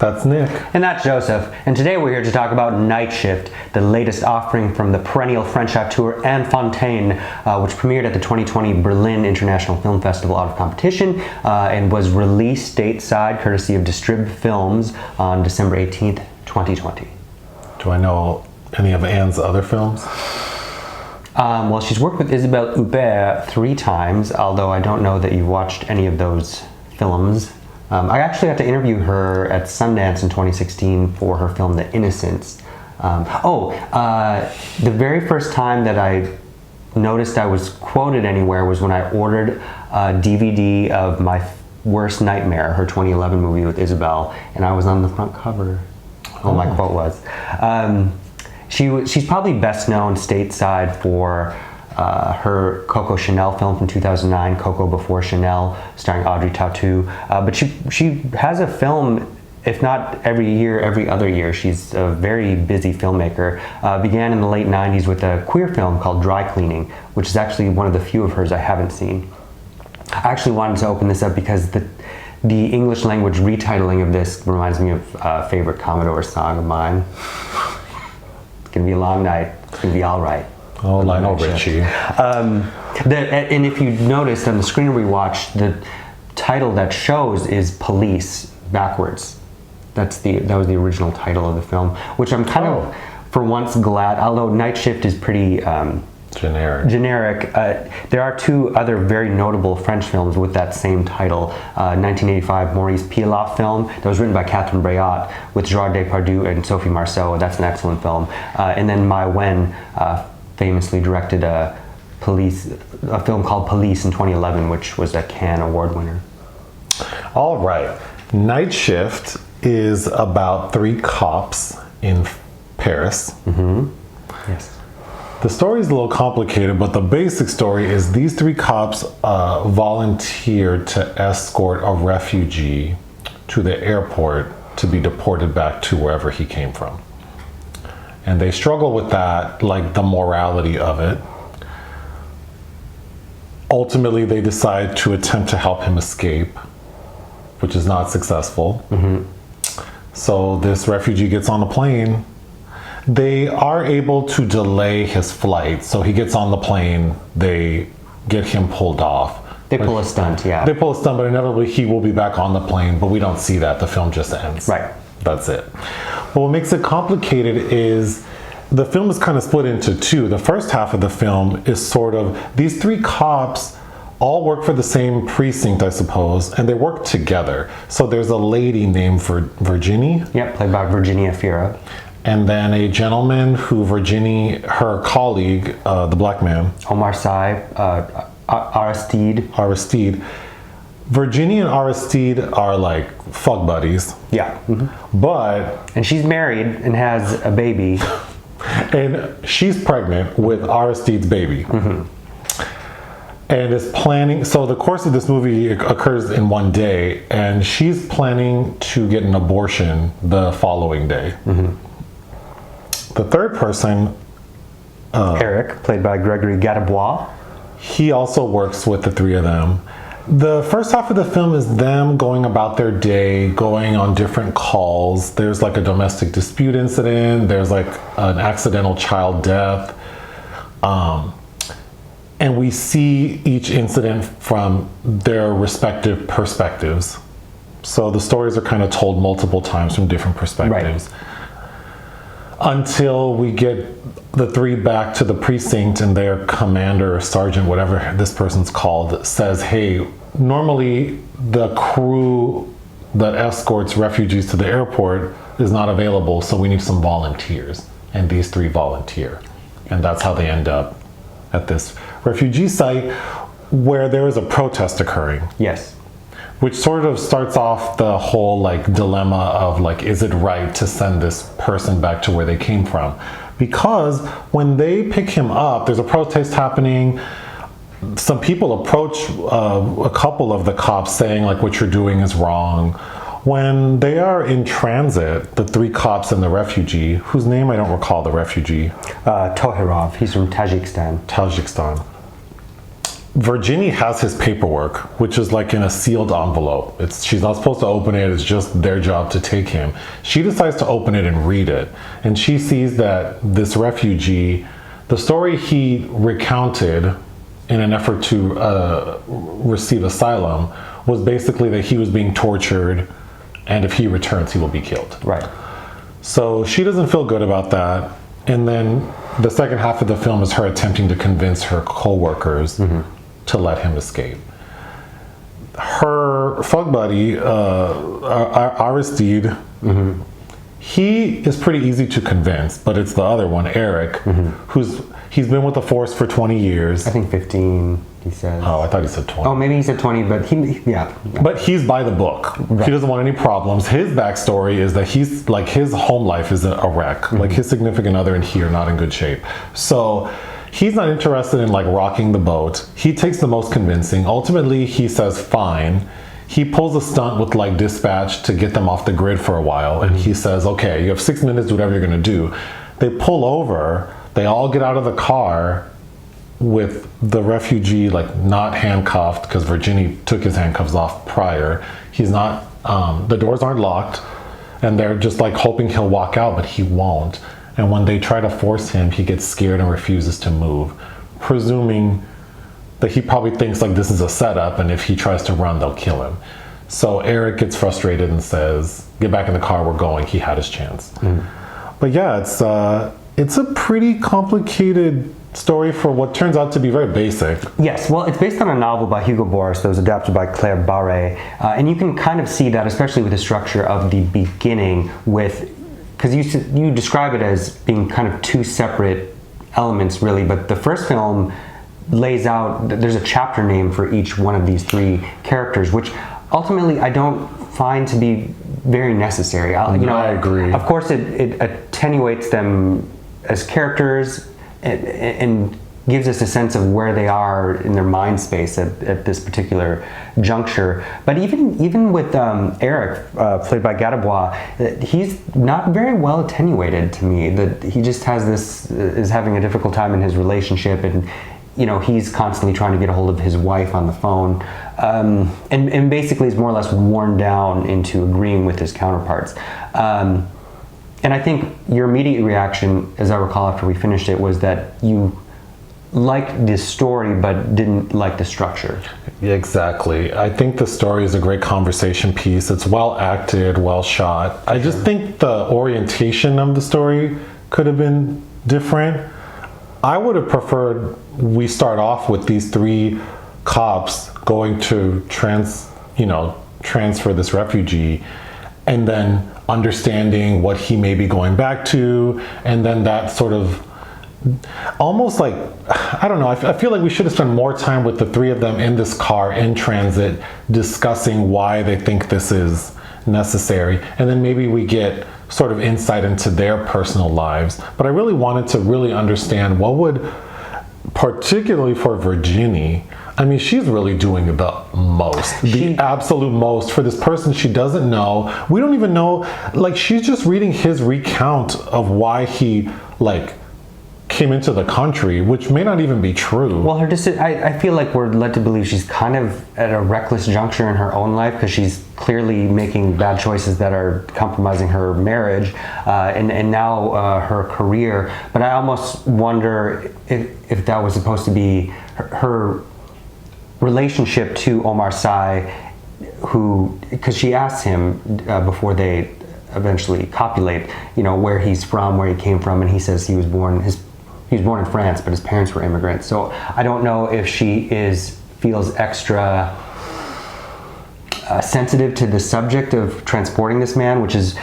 That's Nick. And that's Joseph. And today we're here to talk about Night Shift, the latest offering from the perennial French auteur Anne Fontaine, which premiered at the 2020 Berlin International Film Festival out of competition and was released stateside courtesy of Distrib Films on December 18th, 2020. Do I know any of Anne's other films? Well, she's worked with Isabelle Huppert 3 times, although I don't know that you watched any of those films. I actually got to interview her at Sundance in 2016 for her film The Innocents. The very first time that I noticed I was quoted anywhere was when I ordered a DVD of My Worst Nightmare, her 2011 movie with Isabelle, and I was on the front cover. My quote was. She's probably best known stateside for her Coco Chanel film from 2009, Coco Before Chanel, starring Audrey Tautou. But she has a film, if not every year, every other year. She's a very busy filmmaker. Began in the late 90s with a queer film called Dry Cleaning, which is actually one of the few of hers I haven't seen. I actually wanted to open this up because the English language retitling of this reminds me of a favorite Commodore song of mine. It's gonna be a long night. It's gonna be all right. Oh, Lionel Richie. And if you noticed on the screen we watched, the title that shows is Police backwards. That was the original title of the film, which I'm kind of, for once, glad. Although Night Shift is pretty generic. There are 2 other very notable French films with that same title. 1985 Maurice Piloff film that was written by Catherine Breillat with Gerard Depardieu and Sophie Marceau. That's an excellent film. And then Mai Wen famously directed a film called Police in 2011, which was a Cannes Award winner. All right. Night Shift is about 3 cops in Paris. Mm-hmm. Yes. The story is a little complicated, but the basic story is these 3 cops volunteered to escort a refugee to the airport to be deported back to wherever he came from. And they struggle with that, like the morality of it. Ultimately, they decide to attempt to help him escape, which is not successful. Mm-hmm. So this refugee gets on a plane. They are able to delay his flight. So he gets on the plane, they get him pulled off. They pull a stunt, yeah. They pull a stunt, but inevitably he will be back on the plane, but we don't see that. The film just ends. Right. That's it. But what makes it complicated is the film is kind of split into 2. The first half of the film is sort of, these 3 cops all work for the same precinct, I suppose, and they work together. So there's a lady named Virginie. Yep, played by Virginie Efira. And then a gentleman who Virginie, her colleague, the black man. Omar Sy, Aristide. Virginie and Aristide are like fuck buddies. Yeah. Mm-hmm. And she's married and has a baby. And she's pregnant with Aristide's baby. Mm-hmm. And is planning, so the course of this movie occurs in one day, and she's planning to get an abortion the following day. Mm-hmm. The third person, Erik, played by Grégory Gadebois. He also works with the 3 of them. The first half of the film is them going about their day, going on different calls. There's like a domestic dispute incident. There's like an accidental child death. And we see each incident from their respective perspectives. So the stories are kind of told multiple times from different perspectives. Right. Until we get the 3 back to the precinct and their commander or sergeant, whatever this person's called, says, hey, normally the crew that escorts refugees to the airport is not available, so we need some volunteers. And these 3 volunteer. And that's how they end up at this refugee site where there is a protest occurring. Yes. Which sort of starts off the whole like dilemma of like, is it right to send this person back to where they came from? Because when they pick him up, there's a protest happening. Some people approach a couple of the cops saying like, what you're doing is wrong. When they are in transit, the 3 cops and the refugee, whose name I don't recall, the refugee. Tohirov, he's from Tajikistan. Virginie has his paperwork, which is like in a sealed envelope. She's not supposed to open it. It's just their job to take him. She decides to open it and read it. And she sees that this refugee, the story he recounted in an effort to receive asylum was basically that he was being tortured, and if he returns, he will be killed. Right. So she doesn't feel good about that. And then the second half of the film is her attempting to convince her co-workers to let him escape. Her fuck buddy, Aristide, he is pretty easy to convince, but it's the other one, Erik, he's been with the force for 20 years. I think 15, he says. Oh, I thought he said 20. Oh, maybe he said 20, but yeah. But he's by the book. Right. He doesn't want any problems. His backstory is that he's like, his home life is a wreck. Like his significant other and he are not in good shape. So he's not interested in like rocking the boat. He takes the most convincing. Ultimately, he says fine. He pulls a stunt with like dispatch to get them off the grid for a while. And he says, okay, you have 6 minutes, do whatever you're gonna do. They pull over, they all get out of the car with the refugee like not handcuffed because Virginie took his handcuffs off prior. He's not, the doors aren't locked and they're just like hoping he'll walk out, but he won't. And when they try to force him, he gets scared and refuses to move, presuming that he probably thinks like this is a setup and if he tries to run, they'll kill him. So Erik gets frustrated and says, get back in the car, we're going. He had his chance. But yeah, it's a pretty complicated story for what turns out to be very basic. Yes, well, it's based on a novel by Hugo Boris that was adapted by Clairembourg, and you can kind of see that, especially with the structure of the beginning, because you describe it as being kind of two separate elements, really. But the first film lays out, there's a chapter name for each one of these three characters, which ultimately I don't find to be very necessary. I agree. Of course, it attenuates them as characters and gives us a sense of where they are in their mind space at this particular juncture. But even with Erik, played by Gadebois, he's not very well attenuated to me. That he just is having a difficult time in his relationship, and he's constantly trying to get a hold of his wife on the phone, and basically is more or less worn down into agreeing with his counterparts. And I think your immediate reaction, as I recall after we finished it, was that you liked this story but didn't like the structure. Yeah, exactly. I think the story is a great conversation piece. It's well acted, well shot. I just think the orientation of the story could have been different. I would have preferred we start off with these three cops going to transfer this refugee, and then understanding what he may be going back to, and then that sort of almost like, I don't know, I feel like we should have spent more time with the three of them in this car in transit discussing why they think this is necessary, and then maybe we get sort of insight into their personal lives. But I really wanted to really understand what would, particularly for Virginie, I mean, she's really doing the most, the absolute most for this person she doesn't know. We don't even know, like, she's just reading his recount of why he, like, came into the country, which may not even be true. Well, I feel like we're led to believe she's kind of at a reckless juncture in her own life, because she's clearly making bad choices that are compromising her marriage and now her career. But I almost wonder if that was supposed to be her relationship to Omar Sy, because she asks him before they eventually copulate, where he's from, where he came from, and he says he was born in France, but his parents were immigrants. So I don't know if she feels extra sensitive to the subject of transporting this man, which is,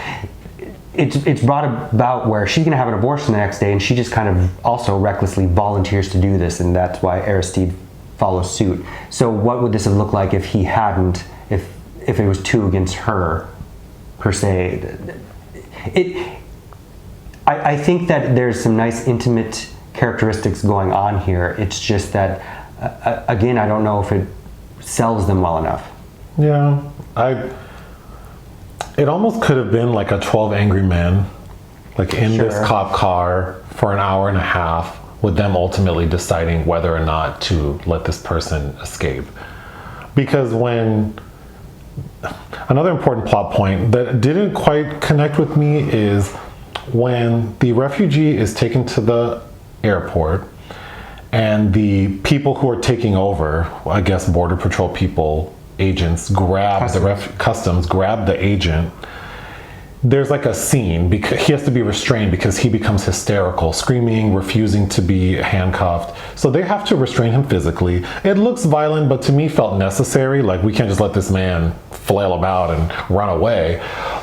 it's brought about where she's going to have an abortion the next day, and she just kind of also recklessly volunteers to do this, and that's why Aristide follows suit. So what would this have looked like if he hadn't, if it was two against her, per se? I think that there's some nice intimate characteristics going on here. It's just that, again, I don't know if it sells them well enough. Yeah, it almost could have been like a 12 Angry Men, like in this cop car for an hour and a half, with them ultimately deciding whether or not to let this person escape. Because when another important plot point that didn't quite connect with me is when the refugee is taken to the airport and the people who are taking over, I guess border patrol people, agents, grab customs, grab the agent. There's like a scene because he has to be restrained because he becomes hysterical, screaming, refusing to be handcuffed. So they have to restrain him physically. It looks violent, but to me felt necessary. Like, we can't just let this man flail about and run away.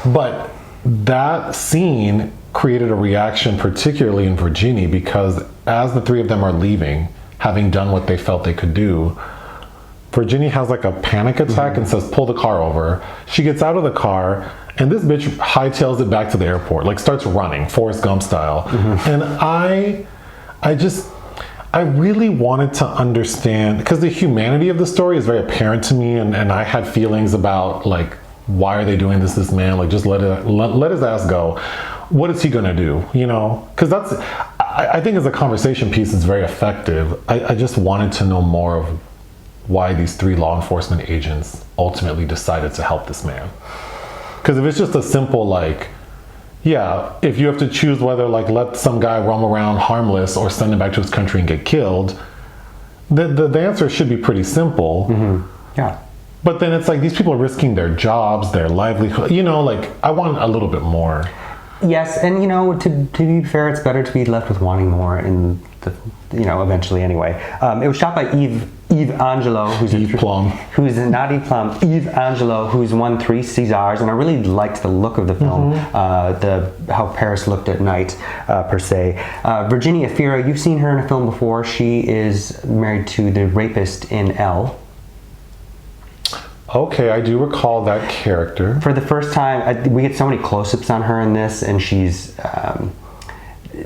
But that scene created a reaction, particularly in Virginie, because as the three of them are leaving, having done what they felt they could do, Virginie has like a panic attack and says, pull the car over. She gets out of the car and this bitch hightails it back to the airport, like starts running, Forrest Gump style. And I really wanted to understand, because the humanity of the story is very apparent to me, and I had feelings about like, why are they doing this man? Like, just let his ass go. What is he gonna do? You know, because I think as a conversation piece, it's very effective. I just wanted to know more of why these three law enforcement agents ultimately decided to help this man. Because if it's just a simple like, yeah, if you have to choose whether like let some guy roam around harmless or send him back to his country and get killed, the answer should be pretty simple. Yeah. But then it's like these people are risking their jobs, their livelihood. You know, like I want a little bit more. Yes, and you know, to be fair, it's better to be left with wanting more, and eventually anyway. It was shot by Yves Angelo, who's Yves Plum. Who's not Yves Plum, Yves Angelo, who's won 3 Césars, and I really liked the look of the film, how Paris looked at night, per se. Virginie Efira, you've seen her in a film before. She is married to the rapist in Elle. Okay, I do recall that character. For the first time, we get so many close-ups on her in this, and she's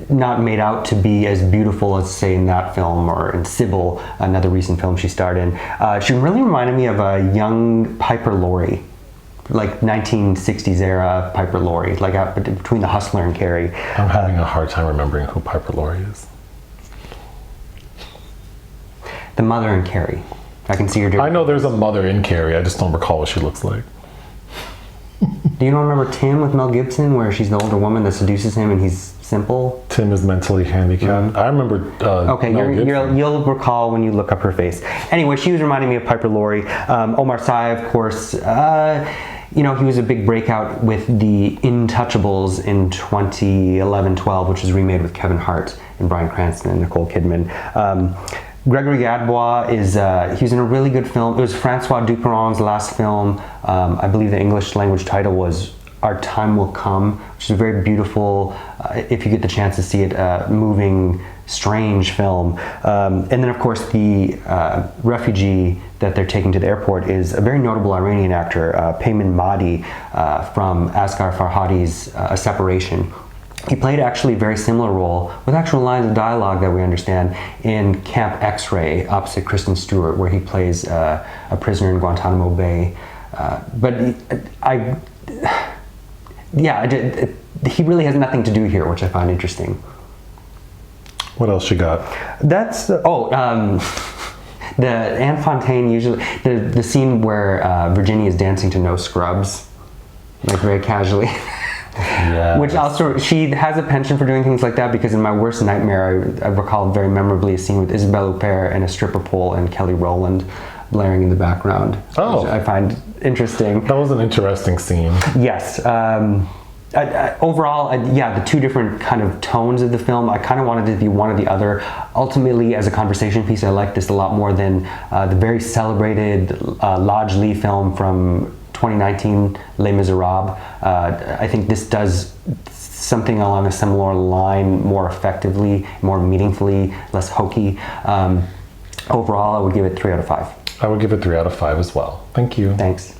not made out to be as beautiful as, say, in that film or in Sibyl, another recent film she starred in. She really reminded me of a young Piper Laurie, like 1960s era Piper Laurie, like between The Hustler and Carrie. I'm having a hard time remembering who Piper Laurie is. The mother in Carrie. I can see your difference. I know there's a mother in Carrie, I just don't recall what she looks like. Do you not remember Tim with Mel Gibson, where she's the older woman that seduces him and he's simple? Tim is mentally handicapped. I remember okay, you'll recall when you look up her face. Anyway, she was reminding me of Piper Laurie. Omar Sy, of course, he was a big breakout with The Intouchables in 2011-12, which was remade with Kevin Hart and Bryan Cranston and Nicole Kidman. Grégory Gadebois he was in a really good film. It was Francois Duperron's last film. I believe the English language title was Our Time Will Come, which is a very beautiful, if you get the chance to see it, moving, strange film. And then of course the refugee that they're taking to the airport is a very notable Iranian actor, Payman Maadi, from Asghar Farhadi's A Separation. He played actually a very similar role with actual lines of dialogue that we understand in Camp X-Ray opposite Kristen Stewart, where he plays a prisoner in Guantanamo Bay. He really has nothing to do here, which I find interesting. What else you got? That's the Anne Fontaine, usually the scene where Virginie is dancing to No Scrubs, like very casually. Yes. Which also, she has a penchant for doing things like that, because in my worst nightmare, I recall very memorably a scene with Isabelle Huppert and a stripper pole and Kelly Rowland blaring in the background. Which I find interesting. That was an interesting scene. Yes. Overall, the two different kind of tones of the film, I kind of wanted to be one or the other. Ultimately, as a conversation piece, I like this a lot more than the very celebrated Lodge Lee film from 2019, Les Miserables. I think this does something along a similar line more effectively, more meaningfully, less hokey. Overall, I would give it 3 out of 5. I would give it 3 out of 5 as well. Thank you. Thanks.